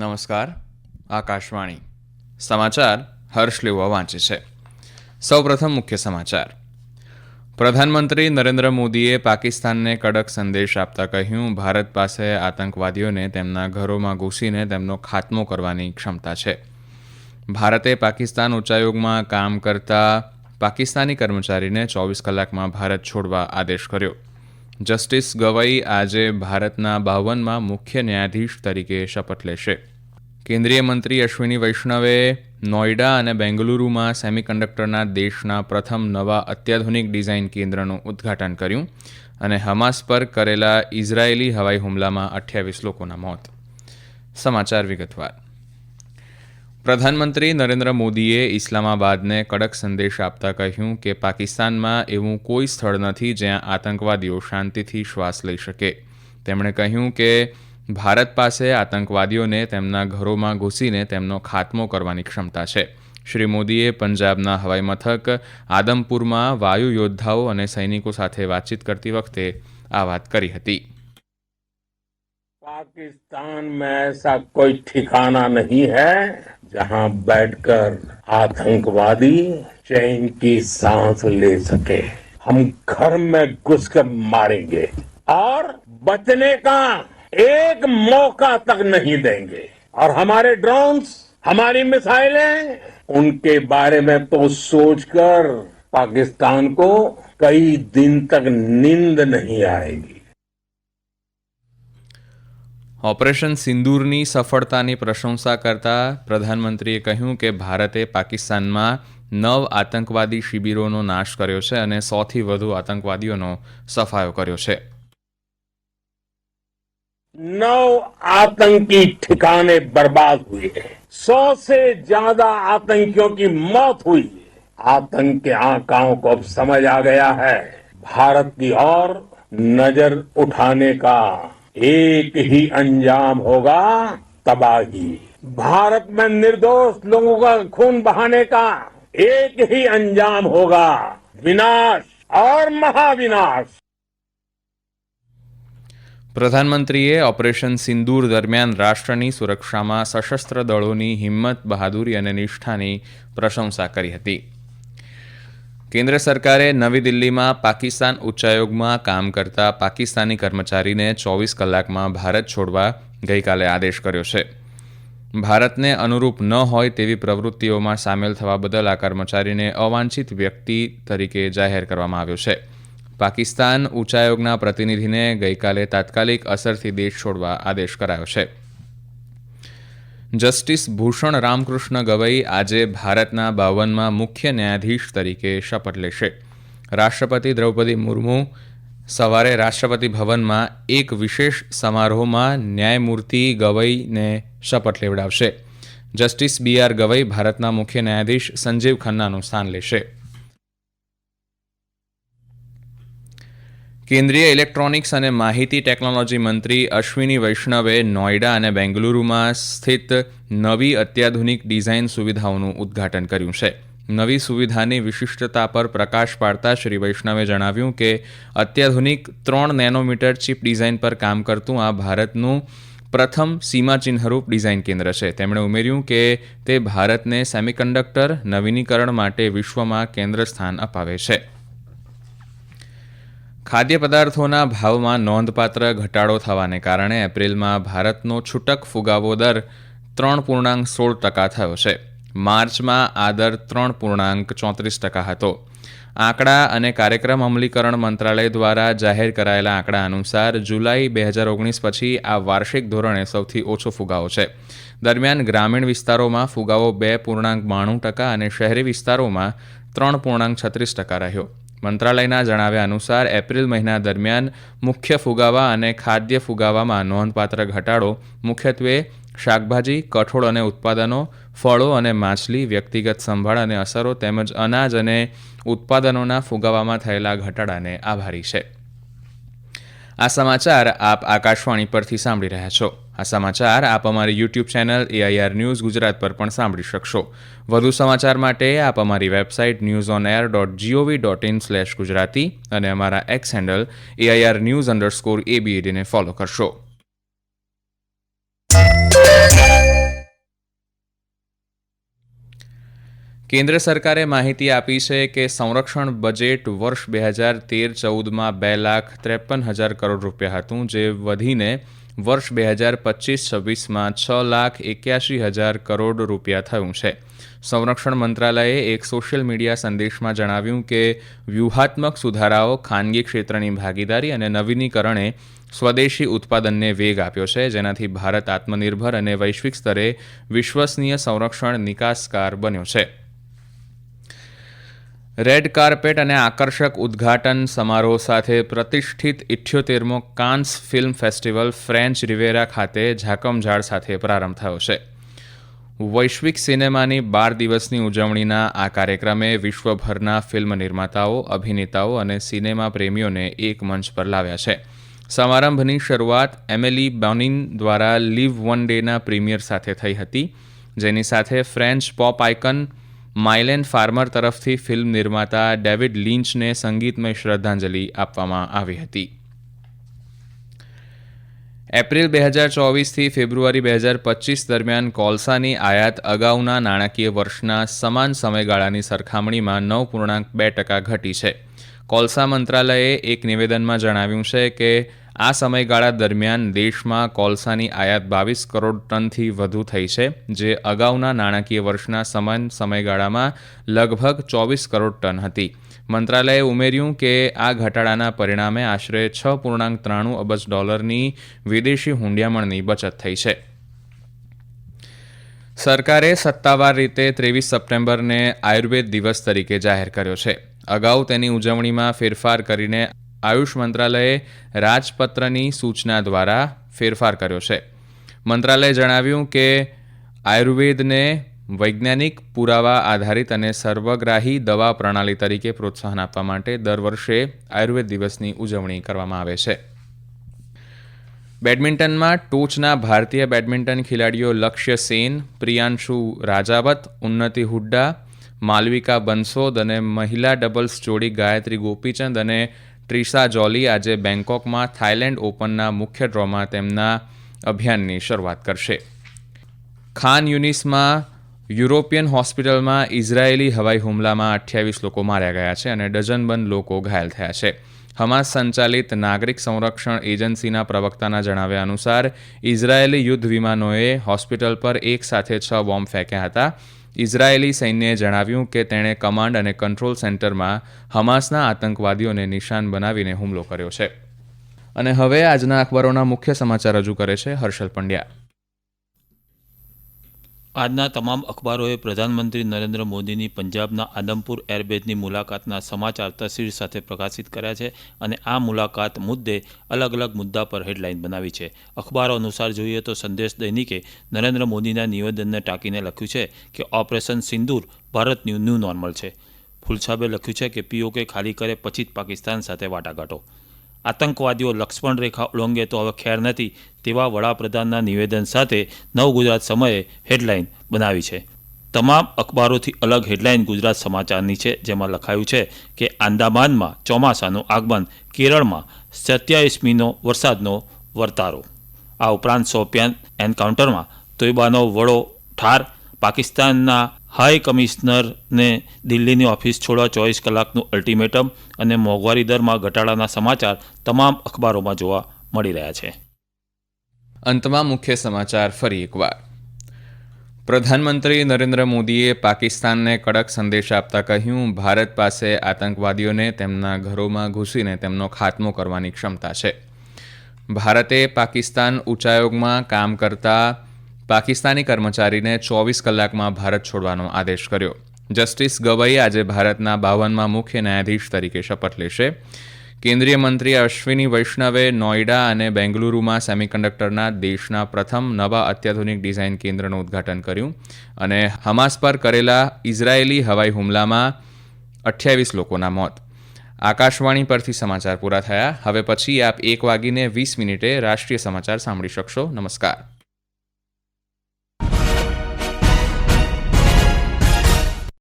નમસ્કાર. આકાશવાણી સમાચાર હર્ષ લેવા વાંચે છે. સૌપ્રથમ મુખ્ય સમાચાર. પ્રધાનમંત્રી નરેન્દ્ર મોદીએ પાકિસ્તાનને કડક સંદેશ આપતા કહ્યું, ભારત પાસે આતંકવાદીઓને તેમના ઘરોમાં ઘૂસીને તેમનો ખાત્મો કરવાની ક્ષમતા છે. ભારતે પાકિસ્તાન ઉચ્ચાયોગમાં કામ કરતા પાકિસ્તાની કર્મચારીને 24 કલાકમાં ભારત છોડવા આદેશ કર્યો. જસ્ટિસ ગવાઈ આજે ભારતના 52માં મુખ્ય ન્યાયાધીશ તરીકે શપથ લેશે. કેન્દ્રીય મંત્રી અશ્વિની વૈષ્ણવે નોઈડા અને બેંગલુરુમાં સેમિકન્ડક્ટરના દેશના પ્રથમ નવા અત્યાધુનિક ડિઝાઇન કેન્દ્રનું ઉદ્ઘાટન કર્યું અને હમાસ પર કરેલા ઇઝરાયેલી હવાઈ હુમલામાં 28 લોકોના મોત. સમાચાર વિગતવાર. પ્રધાનમંત્રી નરેન્દ્ર મોદીએ ઇસ્લામાબાદને કડક સંદેશ આપતા કહ્યું કે પાકિસ્તાનમાં એવું કોઈ સ્થળ નથી જ્યાં આતંકવાદીઓ શાંતિથી શ્વાસ લઈ શકે. તેમણે કહ્યું કે ભારત પાસે આતંકવાદીઓને તેમના ઘરોમાં ઘૂસીને તેમનો ખાત્મો કરવાની ક્ષમતા છે. શ્રી મોદીએ પંજાબના હવાઈ મથક આદમપુરમાં વાયુ યોદ્ધાઓ અને સૈનિકો સાથે વાતચીત કરતી વખતે આ વાત કરી હતી. पाकिस्तान में ऐसा कोई ठिकाना नहीं है जहां बैठकर आतंकवादी चैन की सांस ले सके. हम घर में घुसकर मारेंगे और बचने का एक मौका तक नहीं देंगे. और हमारे ड्रोन्स, हमारी मिसाइलें, उनके बारे में तो सोचकर पाकिस्तान को कई दिन तक नींद नहीं आएगी. ઓપરેશન સિંદૂરની સફળતાની પ્રશંસા કરતા પ્રધાનમંત્રીએ કહ્યું કે ભારતે પાકિસ્તાનમાં 9 આતંકવાદી શિબિરોનો નાશ કર્યો છે અને 100થી વધુ આતંકવાદીઓનો સફાયો કર્યો છે. 9 आतंकी ठिकाने बर्बाद हुए हैं. 100 से ज्यादा आतंकियों की मौत हुई है. आतंक के आकाओं को अब समझ आ गया है, भारत की ओर नजर उठाने का एक ही अंजाम होगा, तबाही. भारत में निर्दोष लोगों का खून बहाने का एक ही अंजाम होगा, विनाश और महाविनाश. પ્રધાનમંત્રીએ ઓપરેશન સિંદૂર દરમિયાન રાષ્ટ્રની સુરક્ષામાં સશસ્ત્ર દળોની હિંમત, બહાદુરી અને નિષ્ઠાની પ્રશંસા કરી હતી. કેન્દ્ર સરકારે નવી દિલ્હીમાં પાકિસ્તાન ઉચ્ચાયોગમાં કામ કરતા પાકિસ્તાની કર્મચારીને 24 કલાકમાં ભારત છોડવા ગઈકાલે આદેશ કર્યો છે. ભારતને અનુરૂપ ન હોય તેવી પ્રવૃત્તિઓમાં સામેલ થવા બદલ આ કર્મચારીને અવાંછિત વ્યક્તિ તરીકે જાહેર કરવામાં આવ્યો છે. પાકિસ્તાન ઉચ્ચાયોગના પ્રતિનિધિને ગઈકાલે તાત્કાલિક અસરથી દેશ છોડવા આદેશ કરાયો છે. જસ્ટિસ ભૂષણ રામકૃષ્ણ ગવઈ આજે ભારતના 52માં મુખ્ય ન્યાયાધીશ તરીકે શપથ લેશે. રાષ્ટ્રપતિ દ્રૌપદી મુર્મુ સવારે રાષ્ટ્રપતિ ભવનમાં એક વિશેષ સમારોહમાં ન્યાયમૂર્તિ ગવઈને શપથ લેવડાવશે. જસ્ટિસ BR ગવઈ ભારતના મુખ્ય ન્યાયાધીશ સંજીવ ખન્નાનું સ્થાન લેશે. કેન્દ્રીય ઇલેક્ટ્રોનિક્સ અને માહિતી ટેકનોલોજી મંત્રી અશ્વિની વૈષ્ણવે નોઈડા અને બેંગલુરુમાં સ્થિત નવી અત્યાધુનિક ડિઝાઇન સુવિધાઓનું ઉદ્ઘાટન કર્યું છે. નવી સુવિધાની વિશિષ્ટતા પર પ્રકાશ પાડતા શ્રી વૈષ્ણવે જણાવ્યું કે અત્યાધુનિક 3 નેનોમીટર ચિપ ડિઝાઇન પર કામ કરતું આ ભારતનું પ્રથમ સીમાચિહ્નરૂપ ડિઝાઇન કેન્દ્ર છે. તેમણે ઉમેર્યું કે તે ભારતને સેમિકન્ડક્ટર નવીનીકરણ માટે વિશ્વમાં કેન્દ્ર સ્થાન અપાવે છે. ખાદ્ય પદાર્થોના ભાવમાં નોંધપાત્ર ઘટાડો થવાને કારણે એપ્રિલમાં ભારતનો છૂટક ફુગાવો દર 3.16% થયો છે. માર્ચમાં આ દર 3.34% હતો. આંકડા અને કાર્યક્રમ અમલીકરણ મંત્રાલય દ્વારા જાહેર કરાયેલા આંકડા અનુસાર જુલાઈ 2019 પછી આ વાર્ષિક ધોરણે સૌથી ઓછો ફુગાવો છે. દરમિયાન ગ્રામીણ વિસ્તારોમાં ફુગાવો 2.92% અને શહેરી વિસ્તારોમાં 3.36% રહ્યો. મંત્રાલયના જણાવ્યા અનુસાર એપ્રિલ મહિના દરમિયાન મુખ્ય ફુગાવા અને ખાદ્ય ફુગાવામાં નોંધપાત્ર ઘટાડો મુખ્યત્વે શાકભાજી, કઠોળ અને ઉત્પાદનો, ફળો અને માછલી, વ્યક્તિગત સંભાળ અને અસરો તેમજ અનાજ અને ઉત્પાદનોના ફુગાવામાં થયેલા ઘટાડાને આભારી છે. આ સમાચાર આપ આકાશવાણી પરથી સાંભળી રહ્યા છો. આ સમાચાર આપ અમારી YouTube channel AIR news Gujarat પર પણ સાંભળી શકશો. વધુ સમાચાર માટે આપ અમારી વેબસાઇટ newsonair.gov.in/gujarati અને અમારા એક્સ હેન્ડલ AIR_news_ABD ને ફોલો કરશો. કેન્દ્ર સરકારે માહિતી આપી છે કે સંરક્ષણ બજેટ વર્ષ 2013-14માં 2,53,000 કરોડ રૂપિયા હતું, જે વધીને વર્ષ 2025-26માં 6,81,000 કરોડ રૂપિયા થયું છે. સંરક્ષણ મંત્રાલયે એક સોશિયલ મીડિયા સંદેશમાં જણાવ્યું કે વ્યૂહાત્મક સુધારાઓ, ખાનગી ક્ષેત્રની ભાગીદારી અને નવીનીકરણે સ્વદેશી ઉત્પાદનને વેગ આપ્યો છે, જેનાથી ભારત આત્મનિર્ભર અને વૈશ્વિક સ્તરે વિશ્વસનીય સંરક્ષણ નિકાસકાર બન્યો છે. રેડ કાર્પેટ અને આકર્ષક ઉદ્ઘાટન સમારોહ સાથે પ્રતિષ્ઠિત 78મો Cannes film festival French Riviera ખાતે ઝાકમઝાળ સાથે પ્રારંભ થયો છે. વૈશ્વિક સિનેમાની 12 દિવસની ઉજવણીના આ કાર્યક્રમે વિશ્વભરના ફિલ્મ નિર્માતાઓ, અભિનેતાઓ અને સિનેમા પ્રેમીઓને એક મંચ પર લાવ્યા છે. સમારંભની શરૂઆત એમિલી બોનિન દ્વારા લીવ વન ડેના પ્રીમિયર સાથે થઈ હતી, જેની સાથે ફ્રેન્ચ પોપ આઇકન માઇલેન ફાર્મર તરફથી ફિલ્મ નિર્માતા ડેવિડ લિંચને સંગીતમય શ્રદ્ધાંજલિ આપવામાં આવી હતી. એપ્રિલ 2024થી ફેબ્રુઆરી 2025 દરમિયાન કોલસાની આયાત અગાઉના નાણાકીય વર્ષના સમાન સમયગાળાની સરખામણીમાં 9.2% ઘટી છે. કોલસા મંત્રાલયે એક નિવેદનમાં જણાવ્યું છે કે આ સમયગાળા દરમિયાન દેશમાં કોલસાની આયાત 22 કરોડ ટનથી વધુ થઈ છે, જે અગાઉના નાણાકીય વર્ષના સમાન સમયગાળામાં લગભગ 24 કરોડ ટન હતી. મંત્રાલયે ઉમેર્યું કે આ ઘટાડાના પરિણામે આશરે $6.93 અબજની વિદેશી હુંડિયામણની બચત થઈ છે. સરકારે સત્તાવાર રીતે 23 સપ્ટેમ્બરને આયુર્વેદ દિવસ તરીકે જાહેર કર્યો છે. અગાઉ તેની ઉજવણીમાં ફેરફાર કરીને આયુષ મંત્રાલયે રાજપત્રની સૂચના દ્વારા ફેરફાર કર્યો છે. મંત્રાલયે જણાવ્યું કે આયુર્વેદને વૈજ્ઞાનિક પુરાવા આધારિત અને સર્વગ્રાહી દવા પ્રણાલી તરીકે પ્રોત્સાહન આપવા માટે દર વર્ષે આયુર્વેદ દિવસની ઉજવણી કરવામાં આવે છે. બેડમિન્ટનમાં ટોચના ભારતીય બેડમિન્ટન ખેલાડીઓ લક્ષ્ય સેન, પ્રિયાંશુ રાજાવત, ઉન્નતિ હુડ્ડા, માલવિકા બંસોદ અને મહિલા ડબલ્સ જોડી ગાયત્રી ગોપીચંદ અને ટ્રિશા જોલી આજે બેંકોકમાં થાઇલેન્ડ ઓપનના મુખ્ય ડ્રોમાં તેમના અભિયાનની શરૂઆત કરશે. ખાન યુનિસમાં યુરોપિયન હોસ્પિટલમાં ઇઝરાયેલી હવાઈ હુમલામાં 28 લોકો માર્યા ગયા છે અને ડઝનબંધ લોકો ઘાયલ થયા છે. હમાસ સંચાલિત નાગરિક સંરક્ષણ એજન્સીના પ્રવક્તાના જણાવ્યા અનુસાર ઇઝરાયેલી યુદ્ધ વિમાનોએ હોસ્પિટલ પર એક સાથે 6 બોમ્બ ફેંક્યા હતા. ઇઝરાયેલી સૈન્યએ જણાવ્યું કે તેણે કમાન્ડ અને કંટ્રોલ સેન્ટરમાં હમાસના આતંકવાદીઓને નિશાન બનાવીને હુમલો કર્યો છે. અને હવે આજના અખબારોના મુખ્ય સમાચાર રજૂ કરે છે હર્ષલ પંડ્યા. આજના તમામ અખબારોએ પ્રધાનમંત્રી નરેન્દ્ર મોદીની પંજાબના આદમપુર એરબેઝની મુલાકાતના સમાચાર તસવીર સાથે પ્રકાશિત કર્યા છે અને આ મુલાકાત મુદ્દે અલગ અલગ મુદ્દા પર હેડલાઇન બનાવી છે. અખબારો અનુસાર જોઈએ તો સંદેશ દૈનિકે નરેન્દ્ર મોદીના નિવેદનને ટાંકીને લખ્યું છે કે ઓપરેશન સિંદૂર ભારતનું ન્યૂ નોર્મલ છે. ફુલસાબે લખ્યું છે કે પીઓકે ખાલી કરે પછી જ પાકિસ્તાન સાથે વાટાઘાટો. આતંકવાદીઓ લક્ષ્મણ રેખા ઉલ્લંઘે તો હવે ખેર નથી તેવા વડાપ્રધાનના નિવેદન સાથે નવ ગુજરાત સમયે હેડલાઇન બનાવી છે. તમામ અખબારોથી અલગ હેડલાઇન ગુજરાત સમાચારની છે, જેમાં લખાયું છે કે આંદામાનમાં ચોમાસાનું આગમન, કેરળમાં 27મીનો વરસાદનો વર્તારો. આ ઉપરાંત શોપિયાન એન્કાઉન્ટરમાં તોયબાનો વડો ઠાર, પાકિસ્તાનના હાઈ કમિશનરને દિલ્હીની ઓફિસ છોડવા 24 કલાકનું અલ્ટિમેટમ અને મોંઘવારી દરમાં ઘટાડાના સમાચાર તમામ અખબારોમાં જોવા મળી રહ્યા છે. અંતમાં મુખ્ય સમાચાર ફરી એકવાર. પ્રધાનમંત્રી નરેન્દ્ર મોદીએ પાકિસ્તાનને કડક સંદેશ આપતા કહ્યું, ભારત પાસે આતંકવાદીઓને તેમના ઘરોમાં ઘૂસીને તેમનો ખાત્મો કરવાની ક્ષમતા છે. ભારતે પાકિસ્તાન ઉચ્ચાયોગમાં કામ કરતા પાકિસ્તાની કર્મચારીને 24 કલાકમાં ભારત છોડવાનો આદેશ કર્યો. જસ્ટિસ ગવઈ આજે ભારતના 52મા મુખ્ય ન્યાયાધીશ તરીકે શપથ લેશે. કેન્દ્રીય મંત્રી અશ્વિની વૈષ્ણવે નોઈડા અને બેંગલુરુમાં સેમિકન્ડક્ટરના દેશના પ્રથમ નવા અત્યાધુનિક ડિઝાઇન કેન્દ્રનું ઉદ્ઘાટન કર્યું. અને હમાસ પર કરેલા ઇઝરાયેલી હવાઈ હુમલામાં 28 લોકોના મોત. આકાશવાણી પરથી સમાચાર પૂરા થયા. હવે પછી આપ 1:20 રાષ્ટ્રીય સમાચાર સાંભળી શકશો. નમસ્કાર.